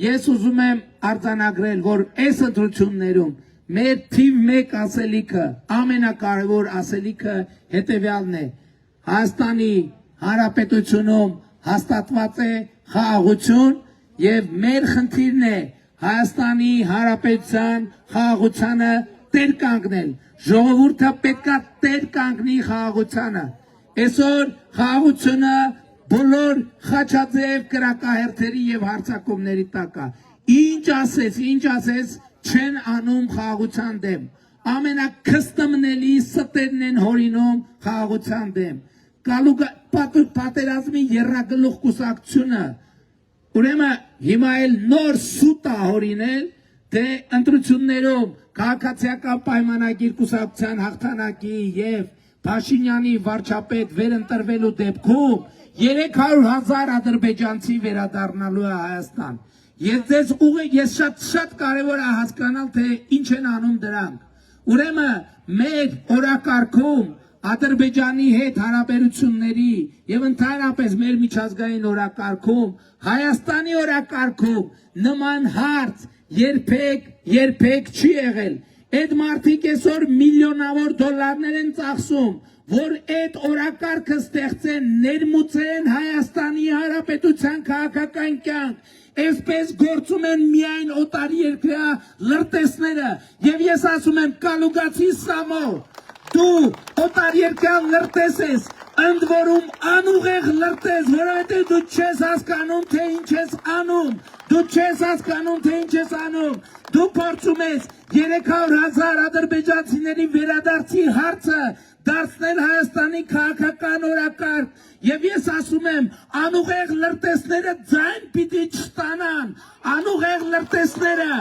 ես ուզում եմ արձանագրել, որ այս ընտրություններում մեր թիվ 1 ասելիքը, ամենակարևոր ասելիքը հետևյալն է. Հայաստանի Հանրապետությունում հաստատված է խաղաղություն եւ մեր խնդիրն է Հայաստանի Հանրապետության խաղաղությանը տեր կանգնել։ Ժողովուրդը պետքա տեր կանգնի խաղաղությանը։ Այսօր խաղաղությունը բոլոր խաչաձև կրակահերթերի եւ հարձակումների տակ է։ Ինչ ասես չեն անում խաղաղության դեմ։ Ամենակստմնելի ստերն են հորինում խաղաղության դեմ։ Պատերազմի եռագլուխ կուսակցությունը ուրեմն հիմա էլ նոր սուտ է հորինել, թե ընտրություններում քաղաքացիական պայմանագիր կուսակցության հաղթանակի եւ Փաշինյանի վարչապետ վերընտրվելու դեպքում 300,000 ադրբեջանցի վերադառնալու է Հայաստան։ Ես շատ կարևոր է հասկանալ, թե ինչ են անում դրանք։ Ուրեմն մեր օրակարգում Ադրբեջանի հետ հարաբերությունների եւ ընդհանրապես մեր միջազգային օրակարգում, Հայաստանի օրակարգում նման հարց երբեք չի եղել։ Այդ մարդիկ այսօր միլիոնավոր դոլարներ են ծախսում, որ այդ օրակարգը ստեղծեն, ներմուծեն Հայաստանի Հանրապետության քաղաքական կյանք։ Այսպես գործում են միայն օտարերկրյա լրտեսները։ Եվ ես ասում եմ, կալուգացի Սամո, դու օտարերկրյա լրտես ես, ընդ որում անուղեղ լրտես, որովհետև դու չես հասկանում, թե ինչ ես անում։ Դու չես հասկանում, թե ինչ ես անում։ Դու փորձում ես 300,000 ադրբեջանցիների վերադարձի հարցը դարձնել Հայաստանի քաղաքական օրակարգ։ Եվ ես ասում եմ, անուղեղ լրտեսները ձայն պիտի չստանան, անուղեղ լրտեսները,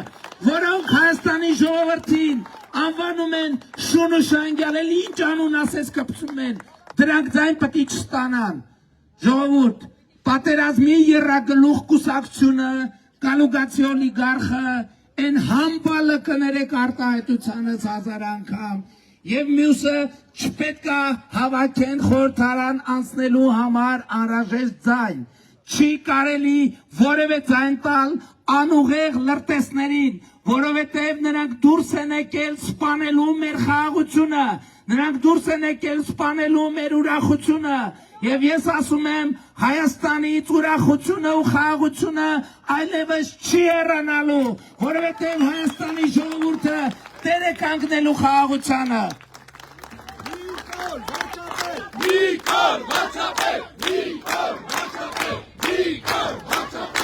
որոնք Հայաստանի ժողովրդին անվանում են շուն ու շանգյալ, էլ ինչ անուն ասես կպցում են, դրանք ձայն պիտի չստանան։ Ժողովուրդ, պատերազմի եռագլուխ կուսակցությունը, կալուգացի օլիգարխը, այն համբալը կներեք արտահայտությանս 1000 անգամ, եւ մյուսը չպետք է հավաքեն խորհրդարան անցնելու համար անհրաժեշտ ձայն։ Չի կարելի որևէ ձայն տալ անուղեղ լրտեսներին, որովհետև նրանք դուրս են եկել սպանելու մեր խաղաղությունը, նրանք դուրս են եկել սպանելու մեր ուրախությունը։ Եվ ես ասում եմ, Հայաստանից ուրախությունը ու խաղաղությունը այլևս չի հեռանալու, որովհետև Հայաստանի ժողովուրդը տեր է կանգնելու խաղաղությանը։ Նիկոլ Վարչապետ, Նիկոլ Վարչապետ, Նիկոլ Վարչապետ, Նիկոլ Վարչապետ։